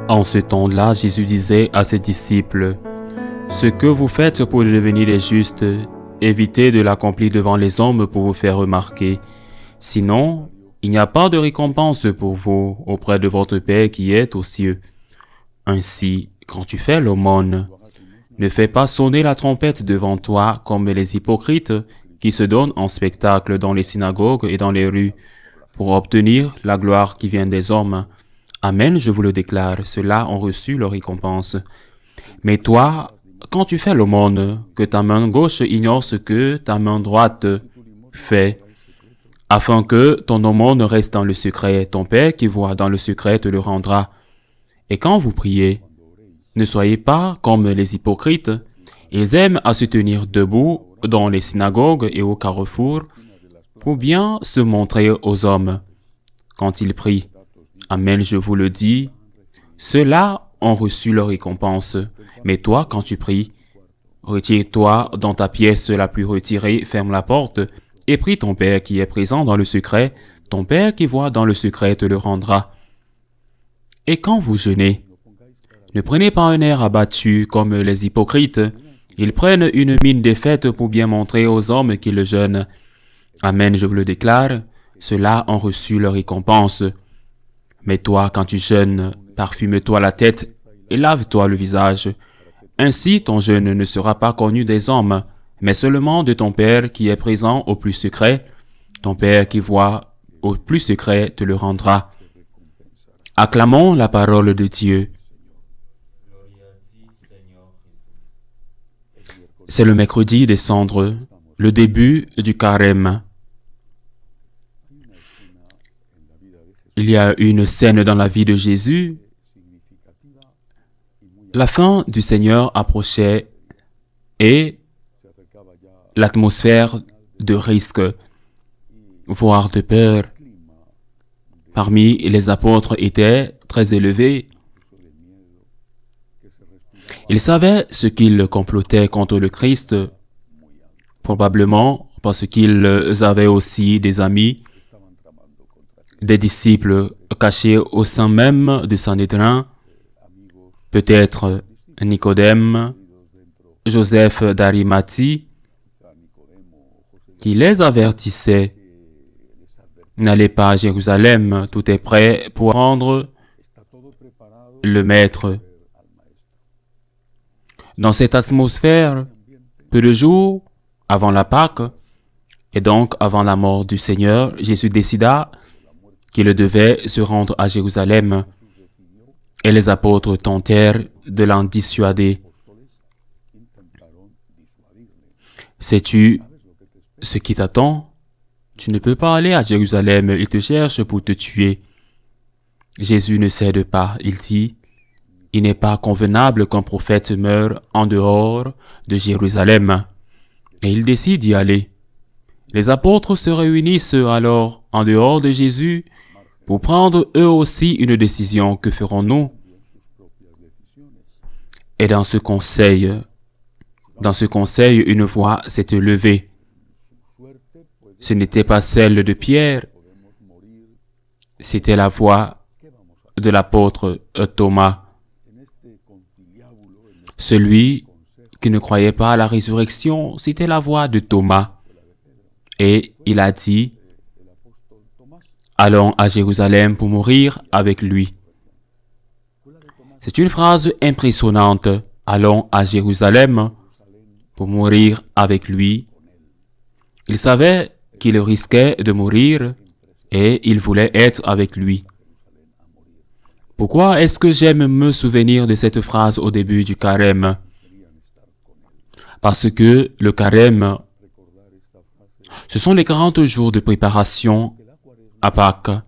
En ce temps-là, Jésus disait à ses disciples, « Ce que vous faites pour devenir les justes, évitez de l'accomplir devant les hommes pour vous faire remarquer. Sinon, il n'y a pas de récompense pour vous auprès de votre Père qui est aux cieux. Ainsi, quand tu fais l'aumône, ne fais pas sonner la trompette devant toi comme les hypocrites qui se donnent en spectacle dans les synagogues et dans les rues pour obtenir la gloire qui vient des hommes. Amen, je vous le déclare, ceux-là ont reçu leur récompense. Mais toi, quand tu fais l'aumône, que ta main gauche ignore ce que ta main droite fait, afin que ton aumône reste dans le secret. Ton Père qui voit dans le secret te le rendra. Et quand vous priez, ne soyez pas comme les hypocrites. Ils aiment à se tenir debout dans les synagogues et au carrefour pour bien se montrer aux hommes quand ils prient. Amen, je vous le dis, ceux-là ont reçu leur récompense. Mais toi, quand tu pries, retire-toi dans ta pièce la plus retirée, ferme la porte, et prie ton Père qui est présent dans le secret. Ton Père qui voit dans le secret te le rendra. Et quand vous jeûnez, ne prenez pas un air abattu comme les hypocrites. Ils prennent une mine défaite pour bien montrer aux hommes qu'ils jeûnent. Amen, je vous le déclare, ceux-là ont reçu leur récompense. Mais toi, quand tu jeûnes, parfume-toi la tête et lave-toi le visage. Ainsi, ton jeûne ne sera pas connu des hommes, mais seulement de ton Père qui est présent au plus secret. Ton Père qui voit au plus secret te le rendra. Acclamons la parole de Dieu. C'est le mercredi des cendres, le début du carême. Il y a une scène dans la vie de Jésus. La fin du Seigneur approchait et l'atmosphère de risque, voire de peur, parmi les apôtres était très élevée. Ils savaient ce qu'ils complotaient contre le Christ, probablement parce qu'ils avaient aussi des amis, des disciples cachés au sein même du Sanhédrin, peut-être Nicodème, Joseph d'Arimathie, qui les avertissaient. N'allez pas à Jérusalem, tout est prêt pour rendre le Maître. Dans cette atmosphère, peu de jours avant la Pâque, et donc avant la mort du Seigneur, Jésus décida qu'il devait se rendre à Jérusalem, et les apôtres tentèrent de l'en dissuader. Sais-tu ce qui t'attend? Tu ne peux pas aller à Jérusalem, ils te cherchent pour te tuer. Jésus ne cède pas, il dit, il n'est pas convenable qu'un prophète meure en dehors de Jérusalem. Et il décide d'y aller. Les apôtres se réunissent alors en dehors de Jésus pour prendre eux aussi une décision. Que ferons-nous? Et dans ce conseil, une voix s'est levée. Ce n'était pas celle de Pierre, c'était la voix de l'apôtre Thomas. Celui qui ne croyait pas à la résurrection, c'était la voix de Thomas. Et il a dit, « Allons à Jérusalem pour mourir avec lui. » C'est une phrase impressionnante. « Allons à Jérusalem pour mourir avec lui. » Il savait qu'il risquait de mourir et il voulait être avec lui. Pourquoi est-ce que j'aime me souvenir de cette phrase au début du carême? Parce que le carême, ce sont les 40 jours de préparation à Pâques,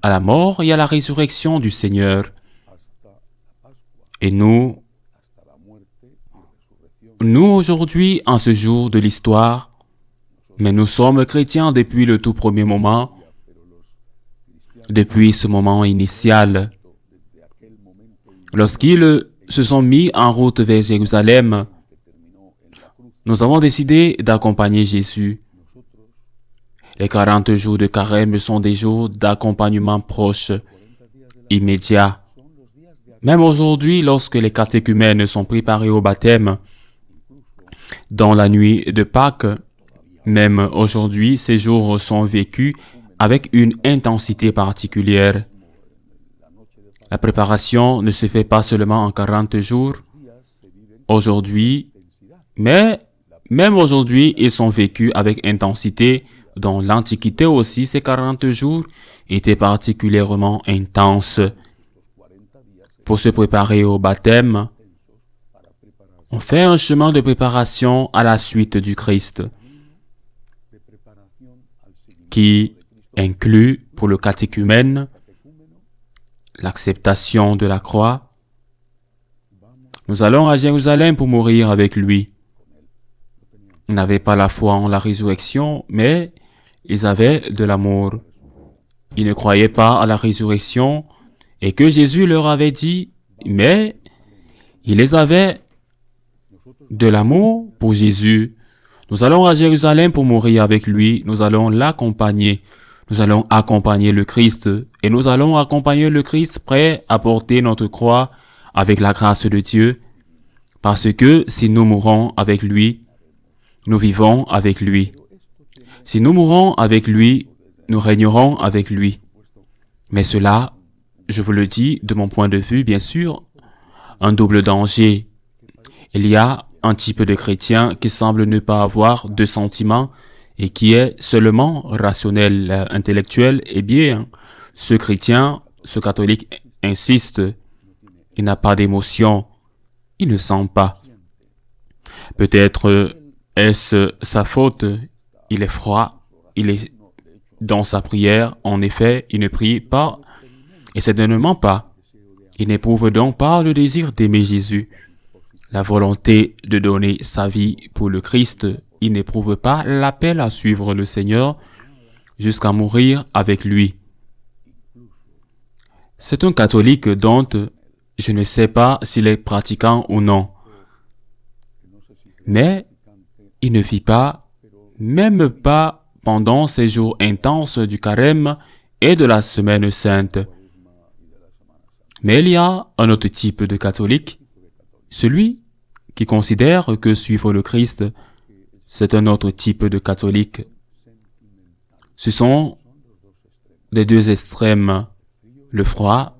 à la mort et à la résurrection du Seigneur. Et nous aujourd'hui, en ce jour de l'histoire, mais nous sommes chrétiens depuis le tout premier moment, depuis ce moment initial. Lorsqu'ils se sont mis en route vers Jérusalem, nous avons décidé d'accompagner Jésus. Les 40 jours de carême sont des jours d'accompagnement proche, immédiat. Même aujourd'hui, lorsque les catéchumènes sont préparés au baptême, dans la nuit de Pâques, même aujourd'hui, ces jours sont vécus avec une intensité particulière. La préparation ne se fait pas seulement en 40 jours. Aujourd'hui, mais même aujourd'hui, ils sont vécus avec intensité. Dans l'Antiquité aussi, ces 40 jours étaient particulièrement intenses. Pour se préparer au baptême, on fait un chemin de préparation à la suite du Christ, qui inclut pour le catéchumène l'acceptation de la croix. Nous allons à Jérusalem pour mourir avec lui. Ils n'avaient pas la foi en la résurrection, mais ils avaient de l'amour. Ils ne croyaient pas à la résurrection et que Jésus leur avait dit, mais ils les avaient de l'amour pour Jésus. Nous allons à Jérusalem pour mourir avec lui. Nous allons l'accompagner. Nous allons accompagner le Christ et nous allons accompagner le Christ prêt à porter notre croix avec la grâce de Dieu. Parce que si nous mourons avec lui, nous vivons avec lui. Si nous mourons avec lui, nous régnerons avec lui. Mais cela, je vous le dis de mon point de vue, bien sûr, un double danger. Il y a un type de chrétien qui semble ne pas avoir de sentiments et qui est seulement rationnel, intellectuel. Eh bien, ce chrétien, ce catholique insiste, il n'a pas d'émotion, il ne sent pas. Peut-être est-ce sa faute, il est froid, il est dans sa prière, en effet, il ne prie pas, et certainement pas. Il n'éprouve donc pas le désir d'aimer Jésus, la volonté de donner sa vie pour le Christ. Il n'éprouve pas l'appel à suivre le Seigneur jusqu'à mourir avec lui. C'est un catholique dont je ne sais pas s'il est pratiquant ou non. Mais il ne vit pas, même pas pendant ces jours intenses du carême et de la semaine sainte. Mais il y a un autre type de catholique, celui qui considère que suivre le Christ, c'est un autre type de catholique. Ce sont les deux extrêmes, le froid,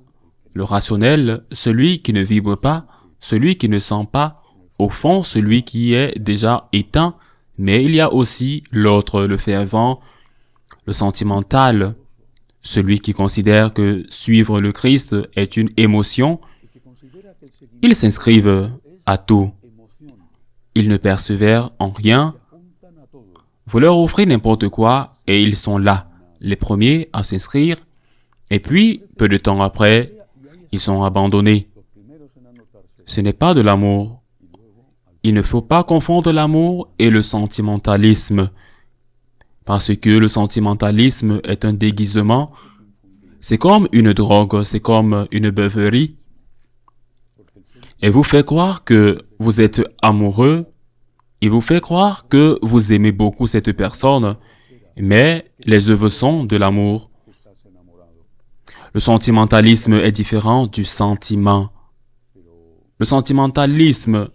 le rationnel, celui qui ne vibre pas, celui qui ne sent pas, au fond, celui qui est déjà éteint, mais il y a aussi l'autre, le fervent, le sentimental, celui qui considère que suivre le Christ est une émotion. Ils s'inscrivent à tout. Ils ne persévèrent en rien. Vous leur offrez n'importe quoi et ils sont là, les premiers à s'inscrire. Et puis, peu de temps après, ils sont abandonnés. Ce n'est pas de l'amour. Il ne faut pas confondre l'amour et le sentimentalisme. Parce que le sentimentalisme est un déguisement. C'est comme une drogue, c'est comme une beuverie. Et vous fait croire que vous êtes amoureux. Il vous fait croire que vous aimez beaucoup cette personne. Mais les œuvres sont de l'amour. Le sentimentalisme est différent du sentiment. Le sentimentalisme,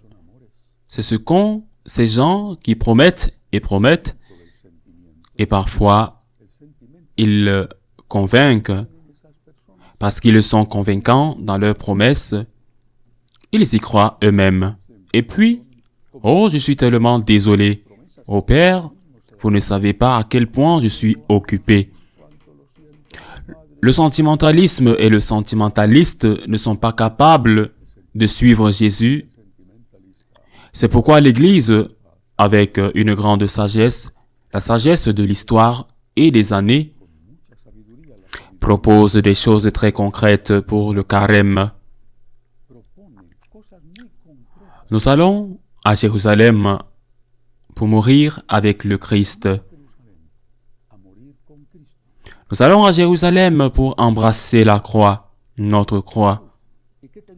c'est ce qu'ont ces gens qui promettent, et parfois, ils convainquent, parce qu'ils sont convaincants dans leurs promesses, ils y croient eux-mêmes. Et puis, oh, je suis tellement désolé. Oh Père, vous ne savez pas à quel point je suis occupé. Le sentimentalisme et le sentimentaliste ne sont pas capables de suivre Jésus. C'est pourquoi l'Église, avec une grande sagesse, la sagesse de l'histoire et des années, propose des choses très concrètes pour le carême. Nous allons à Jérusalem pour mourir avec le Christ. Nous allons à Jérusalem pour embrasser la croix, notre croix.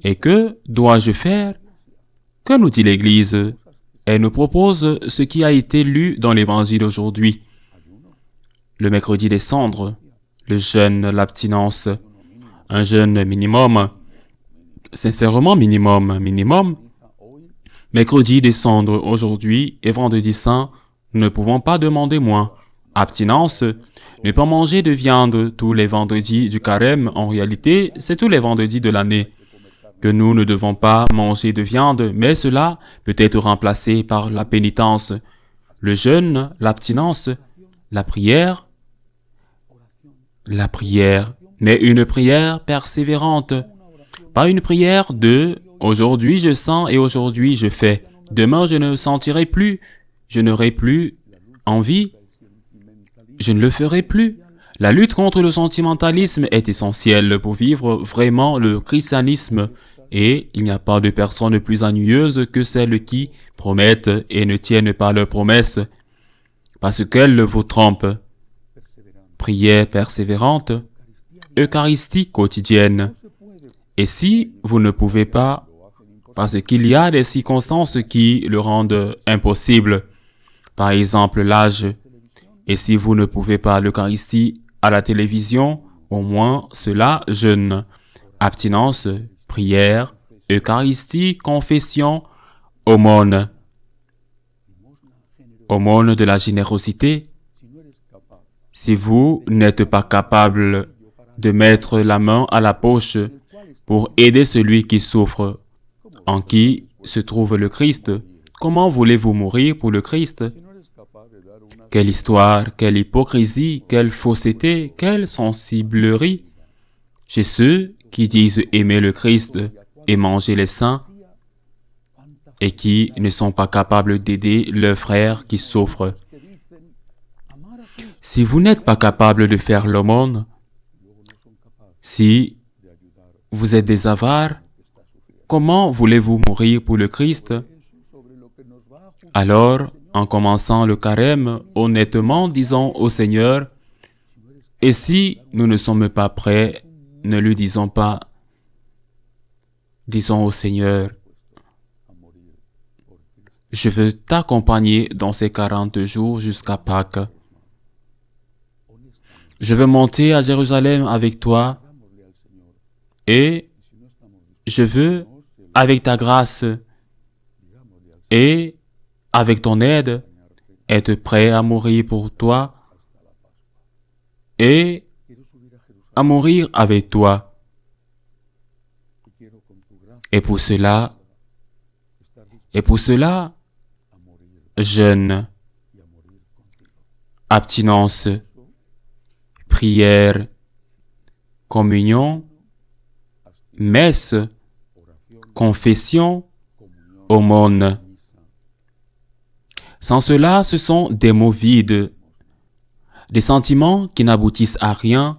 Et que dois-je faire? Que nous dit l'Église? Elle nous propose ce qui a été lu dans l'Évangile aujourd'hui. Le mercredi des cendres, le jeûne, l'abstinence, un jeûne minimum, Sincèrement, minimum. Mercredi descendre aujourd'hui et vendredi saint, nous ne pouvons pas demander moins. Abstinence, ne pas manger de viande tous les vendredis du carême, en réalité, c'est tous les vendredis de l'année que nous ne devons pas manger de viande, mais cela peut être remplacé par la pénitence, le jeûne, l'abstinence, la prière, mais une prière persévérante, pas une prière de « aujourd'hui je sens et aujourd'hui je fais, demain je ne sentirai plus, je n'aurai plus envie, je ne le ferai plus ». La lutte contre le sentimentalisme est essentielle pour vivre vraiment le christianisme et il n'y a pas de personne plus ennuyeuse que celles qui promettent et ne tiennent pas leurs promesses parce qu'elles vous trompent. Prière persévérante, Eucharistie quotidienne. Et si vous ne pouvez pas, parce qu'il y a des circonstances qui le rendent impossible, par exemple l'âge, et si vous ne pouvez pas l'Eucharistie à la télévision, au moins cela jeûne. Abstinence, prière, Eucharistie, confession, aumône. Aumône de la générosité. Si vous n'êtes pas capable de mettre la main à la poche pour aider celui qui souffre, en qui se trouve le Christ, comment voulez-vous mourir pour le Christ? Quelle histoire, quelle hypocrisie, quelle fausseté, quelle sensiblerie chez ceux qui disent aimer le Christ et manger les saints et qui ne sont pas capables d'aider leurs frères qui souffrent. Si vous n'êtes pas capable de faire l'aumône, si vous êtes des avares, comment voulez-vous mourir pour le Christ? Alors, en commençant le carême, honnêtement, disons au Seigneur, et si nous ne sommes pas prêts, ne lui disons pas, disons au Seigneur, je veux t'accompagner dans ces 40 jours jusqu'à Pâques. Je veux monter à Jérusalem avec toi et je veux, avec ta grâce et avec ton aide, être prêt à mourir pour toi et à mourir avec toi. Et pour cela, jeûne, abstinence, prière, communion, messe, confession, aumône. Sans cela, ce sont des mots vides, des sentiments qui n'aboutissent à rien.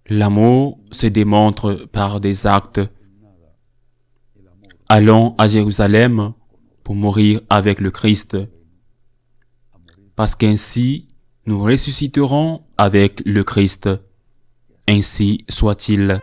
L'amour se démontre par des actes. Allons à Jérusalem pour mourir avec le Christ, parce qu'ainsi nous ressusciterons avec le Christ. Ainsi soit-il.